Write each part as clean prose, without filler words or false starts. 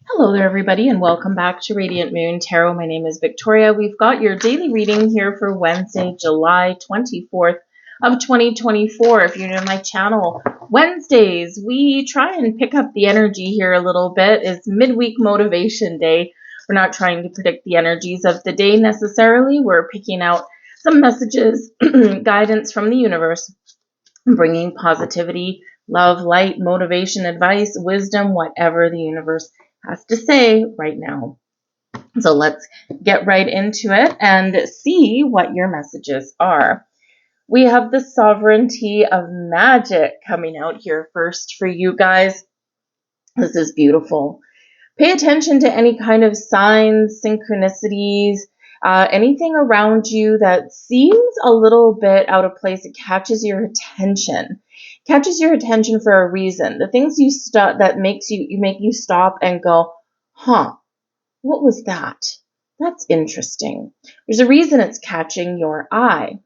Hello there, everybody, and welcome back to Radiant Moon Tarot. My name is Victoria. We've got your daily reading here for Wednesday, July 24th of 2024. If you're new to my channel, Wednesdays, we try and pick up the energy here a little bit. It's midweek motivation day. We're not trying to predict the energies of the day necessarily. We're picking out some messages, guidance from the universe, bringing positivity, love, light, motivation, advice, wisdom, whatever the universe has to say right now. So let's get right into it and see what your messages are. We have the sovereignty of magic coming out here first for you guys. This is beautiful. Pay attention to any kind of signs, synchronicities, anything around you that seems a little bit out of place. It catches your attention. Catches your attention for a reason. The things you stop that make you stop and go, huh, what was that? That's interesting. There's a reason it's catching your eye.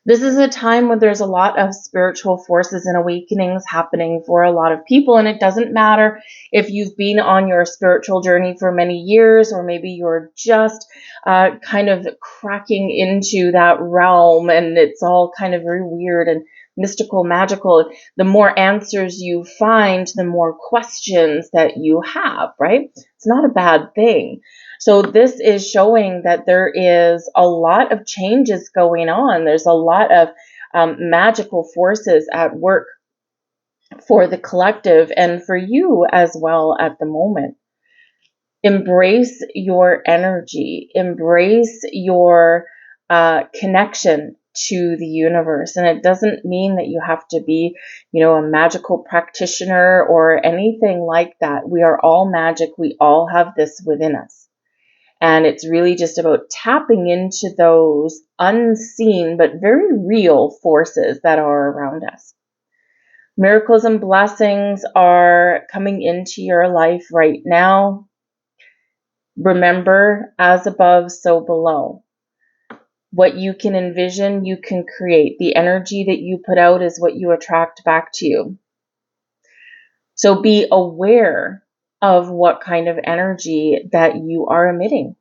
This is a time when there's a lot of spiritual forces and awakenings happening for a lot of people, and it doesn't matter if you've been on your spiritual journey for many years, or maybe you're just kind of cracking into that realm and it's all kind of very weird and mystical, magical. The more answers you find, the more questions that you have, right? It's not a bad thing. So this is showing that there is a lot of changes going on. There's a lot of magical forces at work for the collective and for you as well at the moment. Embrace your energy. Embrace your connection to the universe. And it doesn't mean that you have to be, a magical practitioner or anything like that. We are all magic. We all have this within us. And it's really just about tapping into those unseen but very real forces that are around us. Miracles and blessings are coming into your life right now. Remember, as above, so below. What you can envision, you can create. The energy that you put out is what you attract back to you. So be aware of what kind of energy that you are emitting.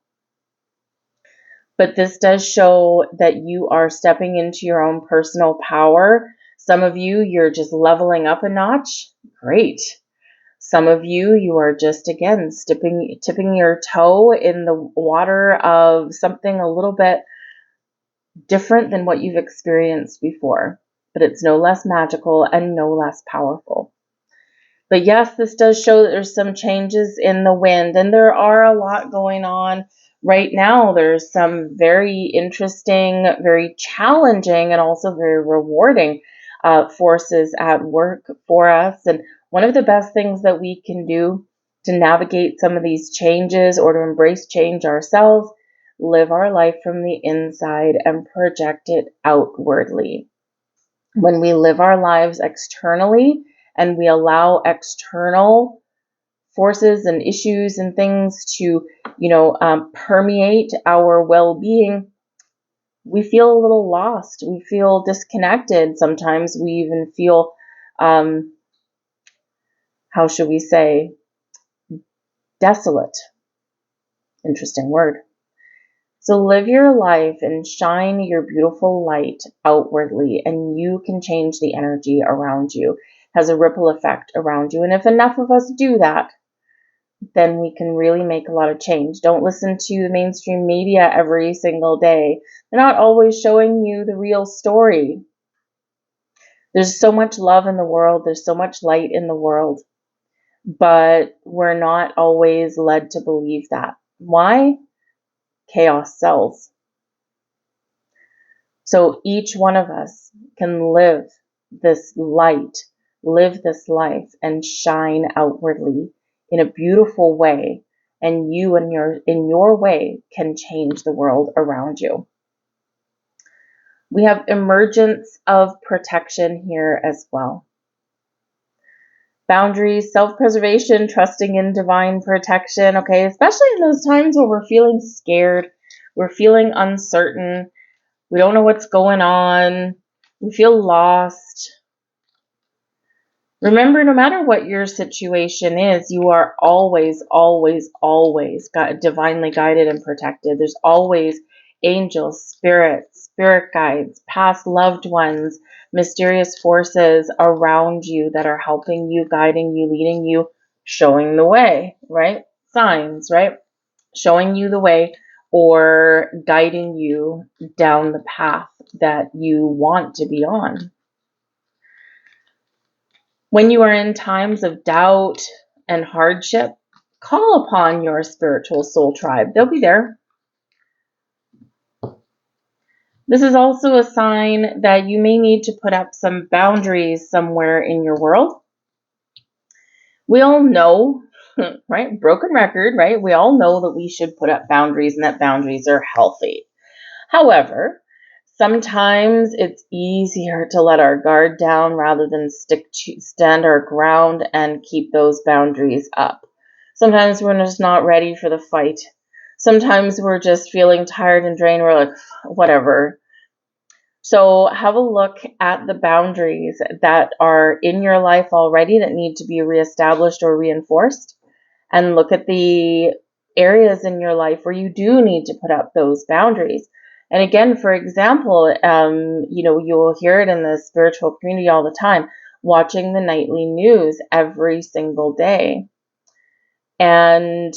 But this does show that you are stepping into your own personal power. Some of you, you're just leveling up a notch. Great. Some of you, you are just, again, tipping your toe in the water of something a little bit different than what you've experienced before. But it's no less magical and no less powerful. But yes, this does show that there's some changes in the wind, and there are a lot going on right now. There's some very interesting, very challenging, and also very rewarding forces at work for us. And one of the best things that we can do to navigate some of these changes or to embrace change ourselves, live our life from the inside and project it outwardly. When we live our lives externally, and we allow external forces and issues and things to, permeate our well-being, we feel a little lost. We feel disconnected. Sometimes we even feel, how should we say, desolate. Interesting word. So live your life and shine your beautiful light outwardly, and you can change the energy around you. Has a ripple effect around you. And if enough of us do that, then we can really make a lot of change. Don't listen to the mainstream media every single day. They're not always showing you the real story. There's so much love in the world. There's so much light in the world. But we're not always led to believe that. Why? Chaos sells. So each one of us can live this light, live this life, and shine outwardly in a beautiful way, and you in your way can change the world around you. We have emergence of protection here as well. Boundaries, self-preservation, trusting in divine protection, okay? Especially in those times where we're feeling scared, we're feeling uncertain, we don't know what's going on, we feel lost. Remember, no matter what your situation is, you are always, always, always divinely guided and protected. There's always angels, spirits, spirit guides, past loved ones, mysterious forces around you that are helping you, guiding you, leading you, showing the way, right? Signs, right? Showing you the way or guiding you down the path that you want to be on. When you are in times of doubt and hardship, call upon your spiritual soul tribe. They'll be there. This is also a sign that you may need to put up some boundaries somewhere in your world. We all know, right? Broken record, right? We all know that we should put up boundaries and that boundaries are healthy. However, sometimes it's easier to let our guard down rather than stand our ground and keep those boundaries up. Sometimes we're just not ready for the fight. Sometimes we're just feeling tired and drained. We're like, whatever. So have a look at the boundaries that are in your life already that need to be reestablished or reinforced, and look at the areas in your life where you do need to put up those boundaries. And again, for example, you'll hear it in the spiritual community all the time, watching the nightly news every single day. And,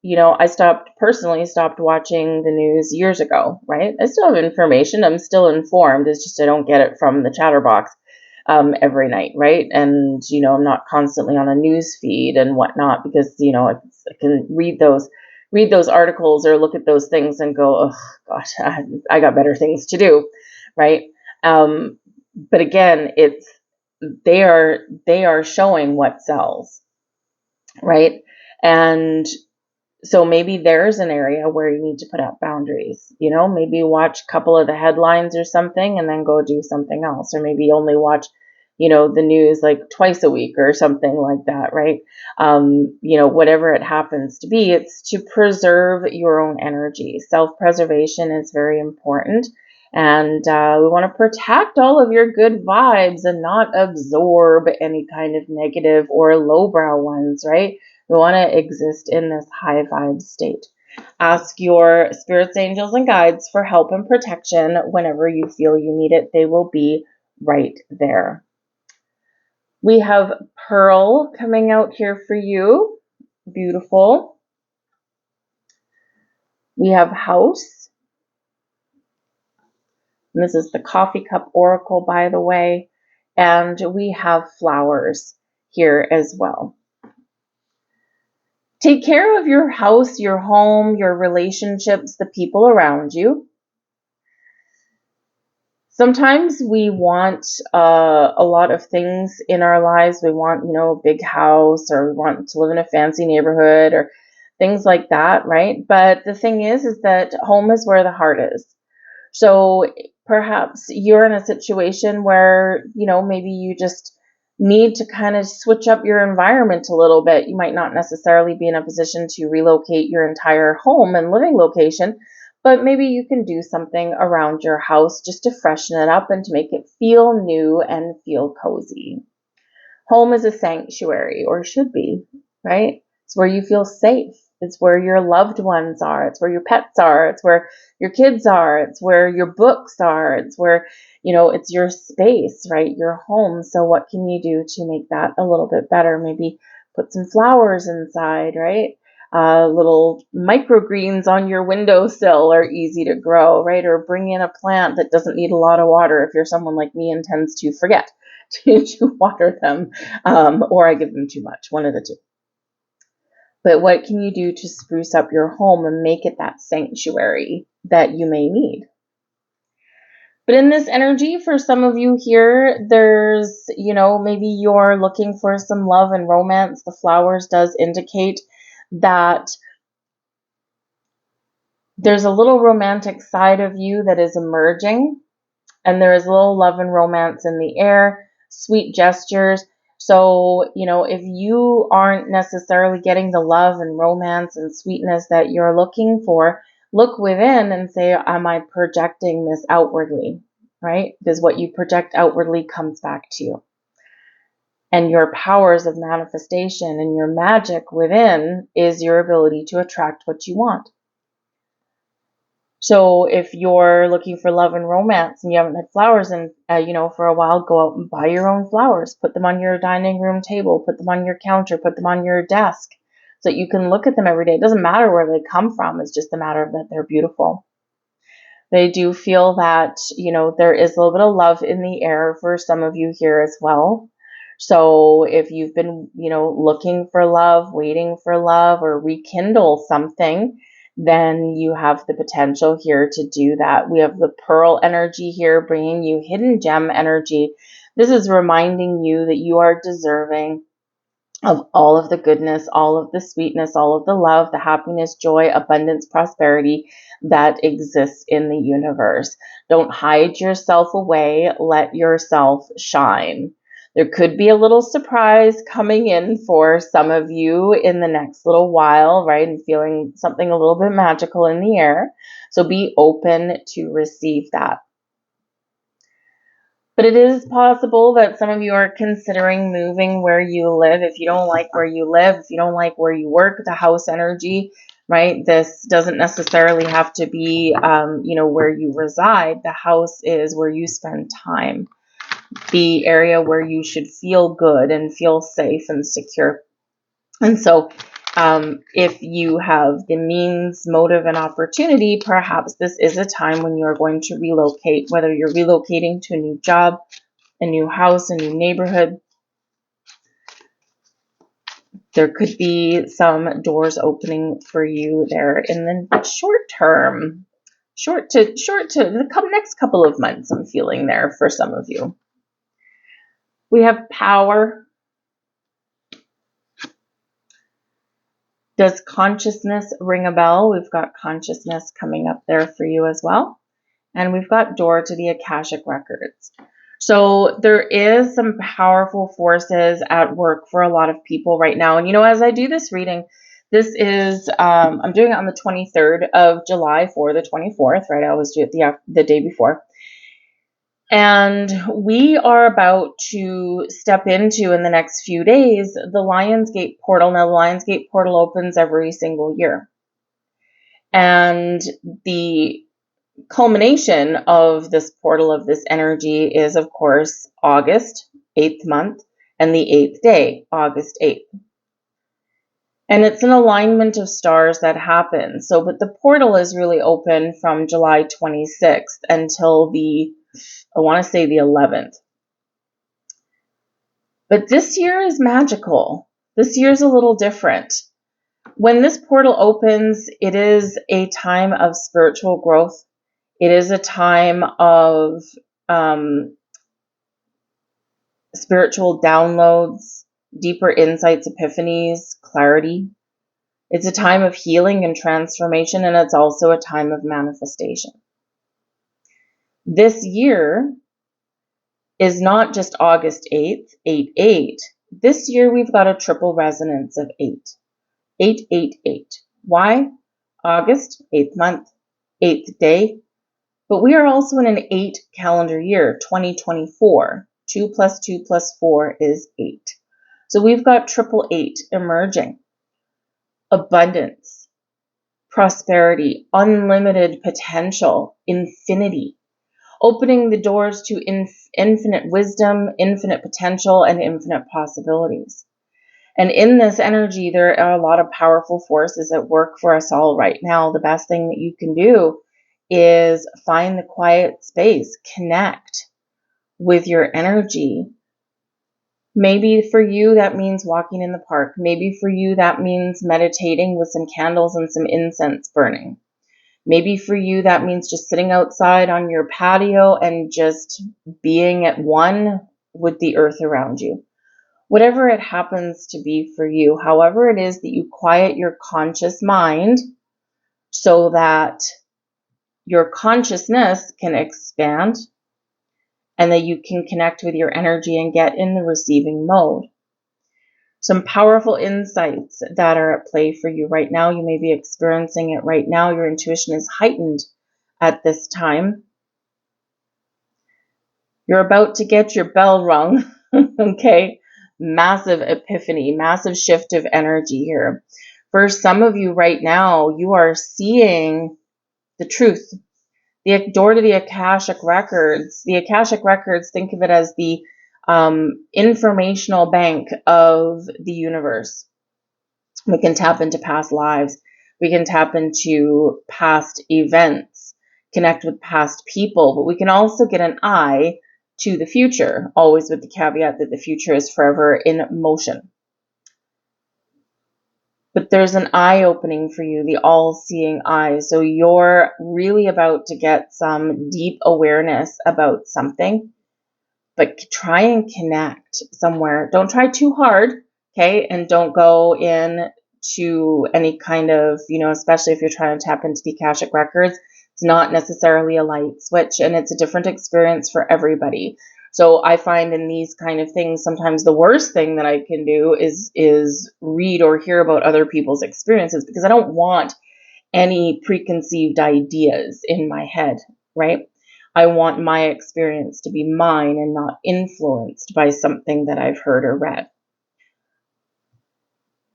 I personally stopped watching the news years ago, right? I still have information. I'm still informed. It's just I don't get it from the chatterbox every night, right? And, I'm not constantly on a news feed and whatnot because, I can read those articles or look at those things and go, oh gosh, I got better things to do, right? But again, they are showing what sells, right? And so maybe there's an area where you need to put up boundaries, maybe watch a couple of the headlines or something and then go do something else, or maybe only watch the news like twice a week or something like that, right? Whatever it happens to be, it's to preserve your own energy. Self-preservation is very important. And we want to protect all of your good vibes and not absorb any kind of negative or lowbrow ones, right? We want to exist in this high vibe state. Ask your spirits, angels, and guides for help and protection whenever you feel you need it. They will be right there. We have Pearl coming out here for you. Beautiful. We have House. And this is the Coffee Cup Oracle, by the way. And we have Flowers here as well. Take care of your house, your home, your relationships, the people around you. Sometimes we want a lot of things in our lives. We want, a big house, or we want to live in a fancy neighborhood or things like that, right? But the thing is that home is where the heart is. So perhaps you're in a situation where, maybe you just need to kind of switch up your environment a little bit. You might not necessarily be in a position to relocate your entire home and living location, but maybe you can do something around your house just to freshen it up and to make it feel new and feel cozy. Home is a sanctuary, or should be, right? It's where you feel safe. It's where your loved ones are. It's where your pets are. It's where your kids are. It's where your books are. It's where, it's your space, right? Your home. So what can you do to make that a little bit better? Maybe put some flowers inside, right? Little microgreens on your windowsill are easy to grow, right? Or bring in a plant that doesn't need a lot of water if you're someone like me and tends to forget to water them, or I give them too much, one of the two. But what can you do to spruce up your home and make it that sanctuary that you may need? But in this energy, for some of you here, there's, maybe you're looking for some love and romance. The flowers does indicate that there's a little romantic side of you that is emerging, and there is a little love and romance in the air, sweet gestures. So, if you aren't necessarily getting the love and romance and sweetness that you're looking for, look within and say, am I projecting this outwardly, right? Because what you project outwardly comes back to you. And your powers of manifestation and your magic within is your ability to attract what you want. So if you're looking for love and romance and you haven't had flowers in, for a while, go out and buy your own flowers. Put them on your dining room table. Put them on your counter. Put them on your desk so that you can look at them every day. It doesn't matter where they come from. It's just a matter of that they're beautiful. They do feel that, there is a little bit of love in the air for some of you here as well. So if you've been, looking for love, waiting for love, or rekindle something, then you have the potential here to do that. We have the pearl energy here bringing you hidden gem energy. This is reminding you that you are deserving of all of the goodness, all of the sweetness, all of the love, the happiness, joy, abundance, prosperity that exists in the universe. Don't hide yourself away. Let yourself shine. There could be a little surprise coming in for some of you in the next little while, right? And feeling something a little bit magical in the air. So be open to receive that. But it is possible that some of you are considering moving where you live. If you don't like where you live, if you don't like where you work, the house energy, right? This doesn't necessarily have to be, where you reside. The house is where you spend time, the area where you should feel good and feel safe and secure. And so if you have the means, motive, and opportunity, perhaps this is a time when you are going to relocate, whether you're relocating to a new job, a new house, a new neighborhood. There could be some doors opening for you there in the short term, short to the next couple of months. I'm feeling there for some of you. We have power. Does consciousness ring a bell? We've got consciousness coming up there for you as well. And we've got door to the Akashic Records. So there is some powerful forces at work for a lot of people right now. And, as I do this reading, this is, I'm doing it on the 23rd of July for the 24th, right? I always do it the day before. And we are about to step into, in the next few days, the Lionsgate portal. Now, the Lionsgate portal opens every single year. And the culmination of this portal, of this energy, is, of course, August, 8th month, and the 8th day, August 8th. And it's an alignment of stars that happens. So, but the portal is really open from July 26th until the 11th. But this year is magical. This year is a little different. When this portal opens, it is a time of spiritual growth. It is a time of spiritual downloads, deeper insights, epiphanies, clarity. It's a time of healing and transformation, and it's also a time of manifestation. This year is not just August 8th, 8-8. This year we've got a triple resonance of 8. 8-8-8. Why? August, 8th month, 8th day. But we are also in an 8 calendar year, 2024. 2 plus 2 plus 4 is 8. So we've got triple 8 emerging. Abundance, prosperity, unlimited potential, infinity. Opening the doors to infinite wisdom, infinite potential, and infinite possibilities. And in this energy, there are a lot of powerful forces at work for us all right now. The best thing that you can do is find the quiet space, connect with your energy. Maybe for you, that means walking in the park. Maybe for you, that means meditating with some candles and some incense burning. Maybe for you, that means just sitting outside on your patio and just being at one with the earth around you. Whatever it happens to be for you, however it is that you quiet your conscious mind so that your consciousness can expand and that you can connect with your energy and get in the receiving mode. Some powerful insights that are at play for you right now. You may be experiencing it right now. Your intuition is heightened at this time. You're about to get your bell rung, okay? massive epiphany, massive shift of energy here. For some of you right now, you are seeing the truth. The door to the Akashic Records. The Akashic Records, think of it as the informational bank of the universe. We can tap into past lives. We can tap into past events, connect with past people, but we can also get an eye to the future, always with the caveat that the future is forever in motion. But there's an eye opening for you, the all-seeing eye. So you're really about to get some deep awareness about something, but try and connect somewhere. Don't try too hard, okay? And don't go in to any kind of, especially if you're trying to tap into the Akashic Records, it's not necessarily a light switch, and it's a different experience for everybody. So I find in these kind of things, sometimes the worst thing that I can do is read or hear about other people's experiences, because I don't want any preconceived ideas in my head, right? I want my experience to be mine and not influenced by something that I've heard or read.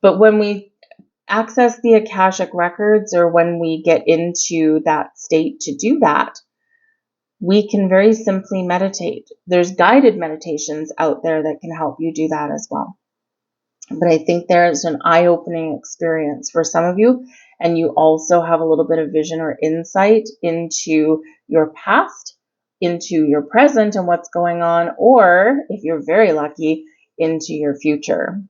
But when we access the Akashic Records, or when we get into that state to do that, we can very simply meditate. There's guided meditations out there that can help you do that as well. But I think there's an eye-opening experience for some of you, and you also have a little bit of vision or insight into your past, into your present and what's going on, or if you're very lucky, into your future.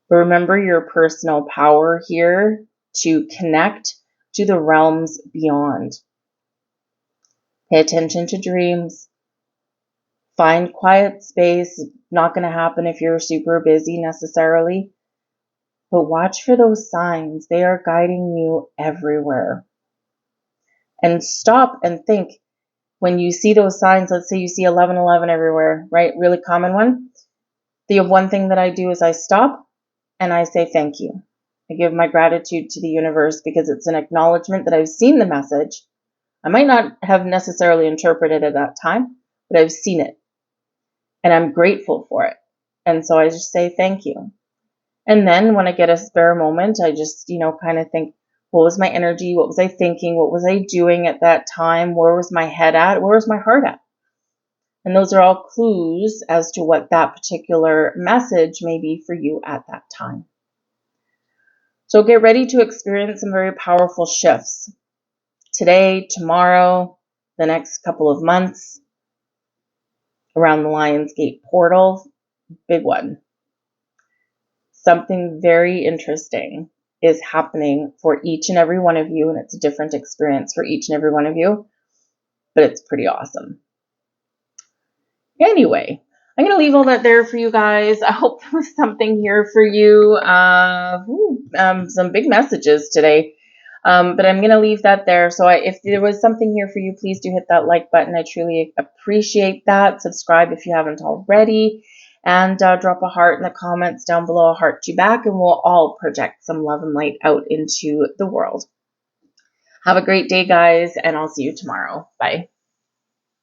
But remember your personal power here to connect to the realms beyond. Pay attention to dreams. Find quiet space. Not going to happen if you're super busy necessarily. But watch for those signs. They are guiding you everywhere. And stop and think. When you see those signs, let's say you see 1111 everywhere, right? Really common one. The one thing that I do is I stop and I say thank you. I give my gratitude to the universe, because it's an acknowledgement that I've seen the message. I might not have necessarily interpreted it at that time, but I've seen it. And I'm grateful for it. And so I just say thank you. And then when I get a spare moment, I just, kind of think, what was my energy? What was I thinking? What was I doing at that time? Where was my head at? Where was my heart at? And those are all clues as to what that particular message may be for you at that time. So get ready to experience some very powerful shifts. Today, tomorrow, the next couple of months, around the Lionsgate portal, big one. Something very interesting is happening for each and every one of you, and it's a different experience for each and every one of you, but it's pretty awesome. Anyway, I'm going to leave all that there for you guys. I hope there was something here for you. Some big messages today, but I'm going to leave that there. So if there was something here for you, please do hit that like button. I truly appreciate that. Subscribe if you haven't already. And drop a heart in the comments down below, a heart to back, and we'll all project some love and light out into the world. Have a great day, guys, and I'll see you tomorrow. Bye.